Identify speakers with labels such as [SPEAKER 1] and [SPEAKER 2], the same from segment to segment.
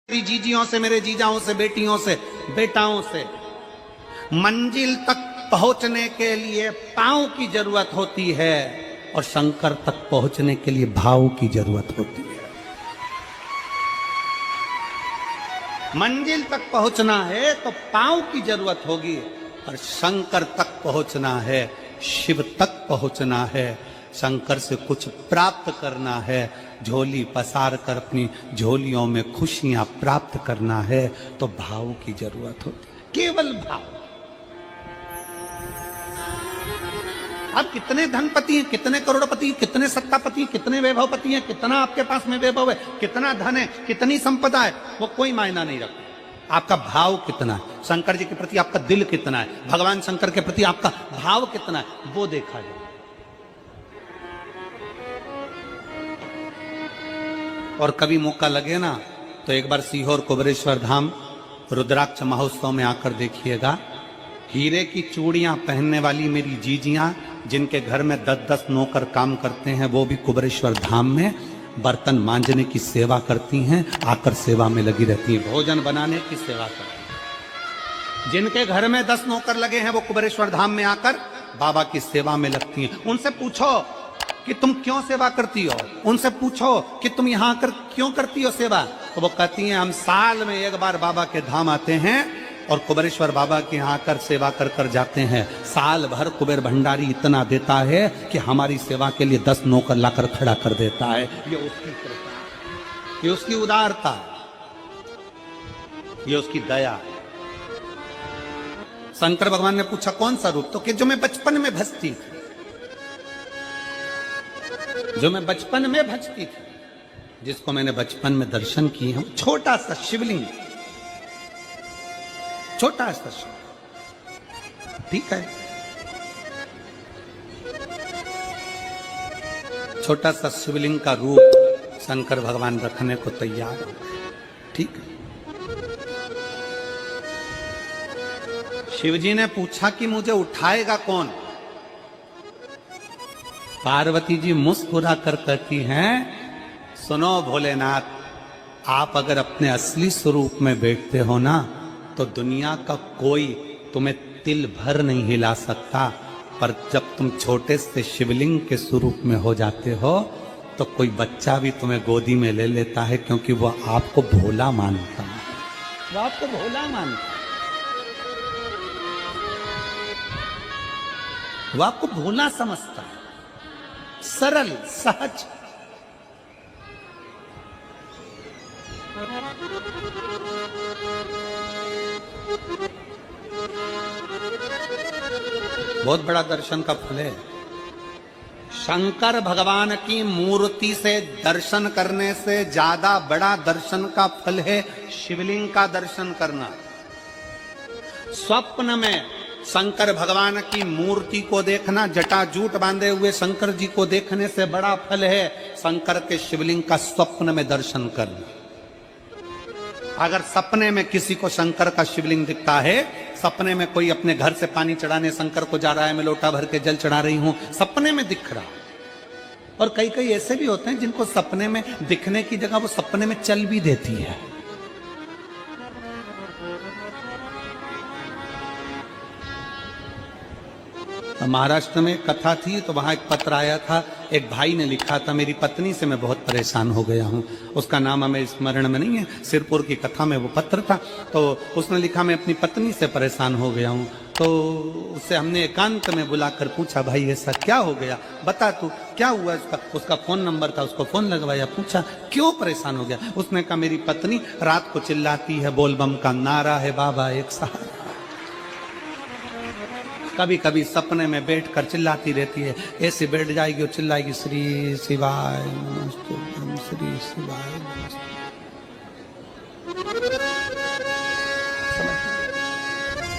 [SPEAKER 1] मेरी जीजियों से, मेरे जीजाओं से, बेटियों से, बेटाओं से। मंजिल तक पहुंचने के लिए पांव की जरूरत होती है और शंकर तक पहुंचने के लिए भाव की जरूरत होती है। मंजिल तक पहुंचना है तो पांव की जरूरत होगी और शंकर तक पहुंचना है, शिव तक पहुंचना है, शंकर से कुछ प्राप्त करना है, झोली पसार कर अपनी झोलियों में खुशियां प्राप्त करना है तो भाव की जरूरत होती है, केवल भाव। अब कितने धनपति हैं, कितने करोड़पति, कितने सत्तापति, कितने वैभवपति हैं, कितना आपके पास में वैभव है, कितना धन है, कितनी संपदा है, वो कोई मायना नहीं रखता। आपका भाव कितना है, शंकर जी के प्रति आपका दिल कितना है, भगवान शंकर के प्रति आपका भाव कितना है, वो देखा जाए। और कभी मौका लगे ना तो एक बार सीहोर कुबेरेश्वर धाम रुद्राक्ष महोत्सव में आकर देखिएगा। हीरे की चूड़ियां पहनने वाली मेरी जीजियां, जिनके घर में 10-10 नौकर काम करते हैं, वो भी कुबेरेश्वर धाम में बर्तन मांजने की सेवा करती हैं, आकर सेवा में लगी रहती हैं, भोजन बनाने की सेवा करती हैं। जिनके घर में 10 नौकर लगे हैं वो कुबेरेश्वर धाम में आकर बाबा की सेवा में लगती हैं। उनसे पूछो कि तुम क्यों सेवा करती हो, उनसे पूछो कि तुम यहां आकर क्यों करती हो सेवा, तो वो कहती हैं हम साल में एक बार बाबा के धाम आते हैं और कुबेरेश्वर बाबा के यहाँ आकर सेवा कर कर जाते हैं। साल भर कुबेर भंडारी इतना देता है कि हमारी सेवा के लिए 10 नौकर लाकर खड़ा कर देता है। ये उसकी कृपा, ये उसकी उदारता, ये उसकी दया। शंकर भगवान ने पूछा कौन सा रूप, तो कि जो मैं बचपन में भजती थी, जो मैं बचपन में भजती थी, जिसको मैंने बचपन में दर्शन किए हैं, छोटा सा शिवलिंग, छोटा सा शिवलिंग, ठीक है, छोटा सा शिवलिंग का रूप शंकर भगवान रखने को तैयार हो, ठीक है। शिवजी ने पूछा कि मुझे उठाएगा कौन। पार्वती जी मुस्कुरा कर कहती हैं, सुनो भोलेनाथ, आप अगर अपने असली स्वरूप में बैठते हो ना तो दुनिया का कोई तुम्हें तिल भर नहीं हिला सकता, पर जब तुम छोटे से शिवलिंग के स्वरूप में हो जाते हो तो कोई बच्चा भी तुम्हें गोदी में ले लेता है, क्योंकि वह आपको भोला मानता है, वो आपको भोला मानता है, वो आपको भोला समझता है, सरल सहज। बहुत बड़ा दर्शन का फल है। शंकर भगवान की मूर्ति से दर्शन करने से ज्यादा बड़ा दर्शन का फल है शिवलिंग का दर्शन करना। स्वप्न में शंकर भगवान की मूर्ति को देखना, जटाजूट बांधे हुए शंकर जी को देखने से बड़ा फल है शंकर के शिवलिंग का स्वप्न में दर्शन करना। अगर सपने में किसी को शंकर का शिवलिंग दिखता है, सपने में कोई अपने घर से पानी चढ़ाने शंकर को जा रहा है, मैं लोटा भर के जल चढ़ा रही हूं, सपने में दिख रहा। और कई कई ऐसे भी होते हैं जिनको सपने में दिखने की जगह वो सपने में चल भी देती है। महाराष्ट्र में कथा थी तो वहां एक पत्र आया था, एक भाई ने लिखा था, मेरी पत्नी से मैं बहुत परेशान हो गया हूं, उसका नाम हमें स्मरण में नहीं है, सिरपुर की कथा में वो पत्र था। तो उसने लिखा मैं अपनी पत्नी से परेशान हो गया हूं। तो उससे हमने एकांत में बुलाकर पूछा, भाई ऐसा क्या हो गया, बता तू क्या हुआ। उसका फोन नंबर था, उसको फोन लगवाया, पूछा क्यों परेशान हो गया। उसने कहा मेरी पत्नी रात को चिल्लाती है, बोल बम का नारा है बाबा एक सहारा। कभी कभी सपने में बैठकर चिल्लाती रहती है, ऐसे बैठ जाएगी और चिल्लाएगी श्री शिवाय नमस्ते, श्री शिवाय नमस्ते।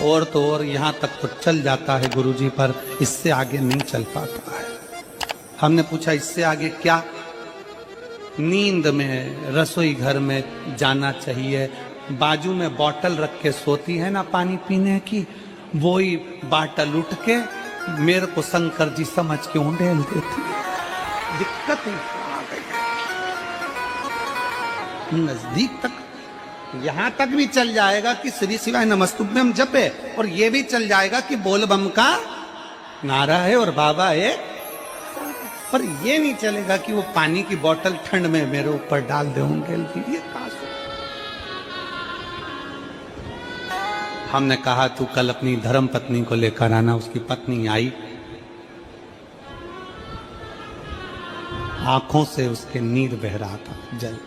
[SPEAKER 1] और तो और यहां तक तो चल जाता है गुरुजी, पर इससे आगे नहीं चल पाता है। हमने पूछा इससे आगे क्या। नींद में रसोई घर में जाना चाहिए, बाजू में बोतल रख के सोती है ना पानी पीने की, वो ही बाटल उठ के मेरे को शंकर जी समझ के उंडेल देती। दिक्कत है, नजदीक तक यहां तक भी चल जाएगा कि श्री शिवाय नमस्तुभ्यम जपे, और ये भी चल जाएगा कि बोल बम का नारा है और बाबा एक, पर ये नहीं चलेगा कि वो पानी की बोतल ठंड में मेरे ऊपर डाल दे होंगे। ये कहां से? हमने कहा तू कल अपनी धर्म पत्नी को लेकर आना। उसकी पत्नी आई, आंखों से उसके नीर बह रहा था, जल,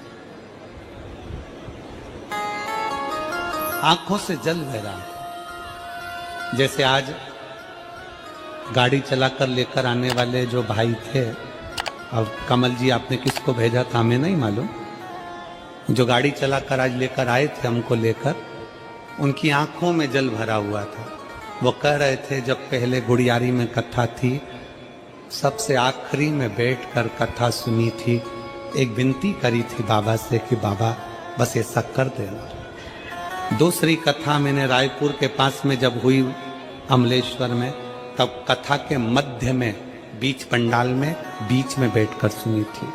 [SPEAKER 1] आंखों से जल बह रहा था। जैसे आज गाड़ी चलाकर लेकर आने वाले जो भाई थे, अब कमल जी आपने किसको भेजा था हमें नहीं मालूम, जो गाड़ी चलाकर आज लेकर आए थे हमको लेकर, उनकी आंखों में जल भरा हुआ था। वो कह रहे थे जब पहले गुड़ियारी में कथा थी, सबसे आखिरी में बैठकर कथा सुनी थी, एक विनती करी थी बाबा से कि बाबा बस ऐसा कर देना। दूसरी कथा मैंने रायपुर के पास में जब हुई अमलेश्वर में, तब कथा के मध्य में बीच पंडाल में बीच में बैठकर सुनी थी।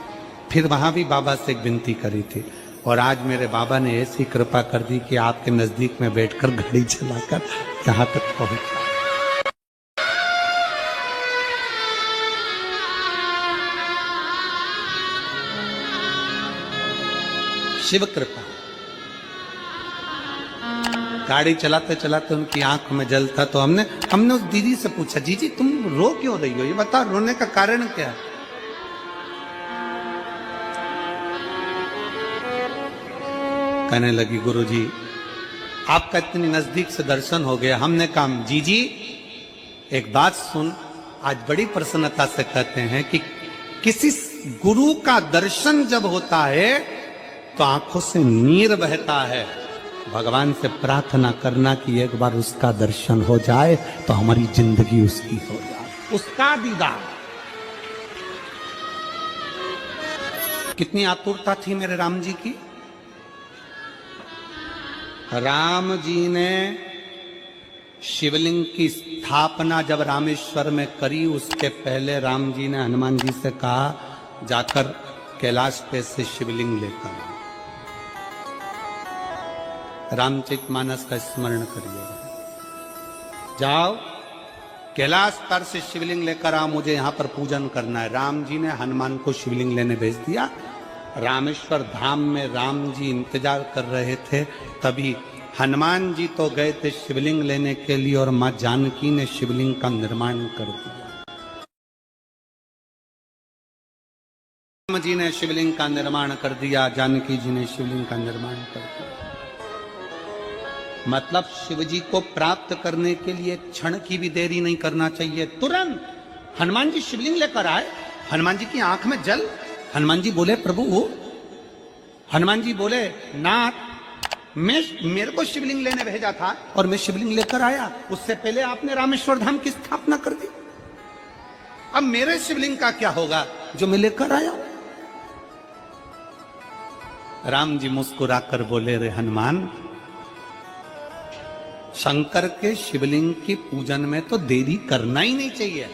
[SPEAKER 1] फिर वहां भी बाबा से एक विनती करी थी, और आज मेरे बाबा ने ऐसी कृपा कर दी कि आपके नजदीक में बैठकर गाड़ी चलाकर यहां तक पहुंचा। शिव कृपा। गाड़ी चलाते चलाते उनकी आंख में जल था, तो हमने उस दीदी से पूछा, जीजी तुम रो क्यों रही हो, ये बता, रोने का कारण क्या है? कहने लगी गुरुजी आपका इतनी नजदीक से दर्शन हो गया। हमने कहा जीजी एक बात सुन, आज बड़ी प्रसन्नता से कहते हैं कि किसी गुरु का दर्शन जब होता है तो आंखों से नीर बहता है। भगवान से प्रार्थना करना कि एक बार उसका दर्शन हो जाए तो हमारी जिंदगी उसकी हो जाए, उसका दीदार। कितनी आतुरता थी मेरे राम जी की। राम जी ने शिवलिंग की स्थापना जब रामेश्वर में करी, उसके पहले राम जी ने हनुमान जी से कहा जाकर कैलाश पे से शिवलिंग लेकर आओ। रामचरितमानस का स्मरण करिएगा, जाओ कैलाश पर से शिवलिंग लेकर आओ, मुझे यहां पर पूजन करना है। राम जी ने हनुमान को शिवलिंग लेने भेज दिया। रामेश्वर धाम में राम जी इंतजार कर रहे थे, तभी हनुमान जी तो गए थे शिवलिंग लेने के लिए, और मां जानकी ने शिवलिंग का निर्माण कर दिया। राम जी ने शिवलिंग का निर्माण कर दिया, जानकी जी ने शिवलिंग का निर्माण कर दिया। मतलब शिव जी को प्राप्त करने के लिए क्षण की भी देरी नहीं करना चाहिए। तुरंत हनुमान जी शिवलिंग लेकर आए, हनुमान जी की आंख में जल। हनुमान जी बोले प्रभु, हनुमान जी बोले नाथ मेरे को शिवलिंग लेने भेजा था और मैं शिवलिंग लेकर आया, उससे पहले आपने रामेश्वर धाम की स्थापना कर दी। अब मेरे शिवलिंग का क्या होगा जो मैं लेकर आया? राम जी मुस्कुराकर बोले, रे हनुमान, शंकर के शिवलिंग की पूजन में तो देरी करना ही नहीं चाहिए।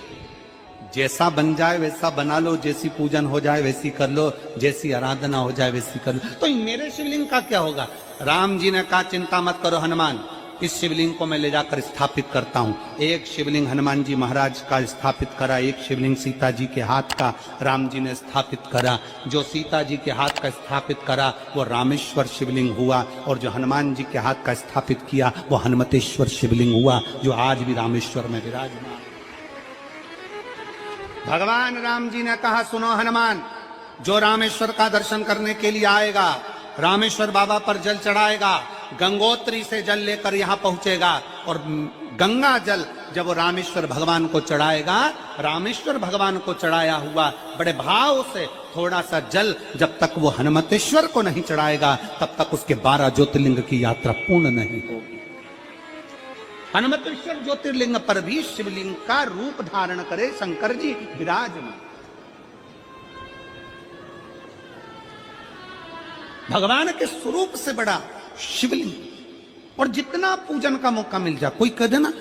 [SPEAKER 1] जैसा बन जाए वैसा बना लो, जैसी पूजन हो जाए वैसी कर लो, जैसी आराधना हो जाए वैसी कर लो, तो मेरे शिवलिंग का क्या होगा? राम जी ने कहा चिंता मत करो हनुमान, इस शिवलिंग को मैं ले जाकर स्थापित करता हूं। एक शिवलिंग हनुमान जी महाराज का स्थापित करा, एक शिवलिंग सीता जी के हाथ का राम जी ने स्थापित करा। जो सीता जी के हाथ का स्थापित करा वो रामेश्वर शिवलिंग हुआ, और जो हनुमान जी के हाथ का स्थापित किया वो हनुमतेश्वर शिवलिंग हुआ, जो आज भी रामेश्वर में विराजमान। भगवान राम जी ने कहा सुनो हनुमान, जो रामेश्वर का दर्शन करने के लिए आएगा, रामेश्वर बाबा पर जल चढ़ाएगा, गंगोत्री से जल लेकर यहां पहुंचेगा, और गंगा जल जब वो रामेश्वर भगवान को चढ़ाएगा, रामेश्वर भगवान को चढ़ाया हुआ बड़े भाव से थोड़ा सा जल जब तक वो हनुमतेश्वर को नहीं चढ़ाएगा तब तक उसके 12 ज्योतिर्लिंग की यात्रा पूर्ण नहीं होगी। हनुमतेश्वर ज्योतिर्लिंग पर भी शिवलिंग का रूप धारण करे शंकर जी विराजमान। भगवान के स्वरूप से बड़ा शिवलिंग, और जितना पूजन का मौका मिल जाए, कोई कह दे ना,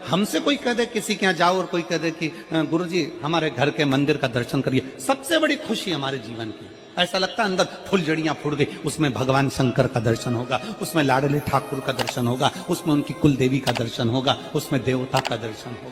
[SPEAKER 1] हमसे कोई कह दे किसी के यहाँ जाओ और कोई कह दे कि गुरुजी हमारे घर के मंदिर का दर्शन करिए, सबसे बड़ी खुशी हमारे जीवन की। ऐसा लगता है अंदर फुलझड़ियां फूट गई। उसमें भगवान शंकर का दर्शन होगा, उसमें लाडले ठाकुर का दर्शन होगा, उसमें उनकी कुल देवी का दर्शन होगा, उसमें देवता का दर्शन होगा।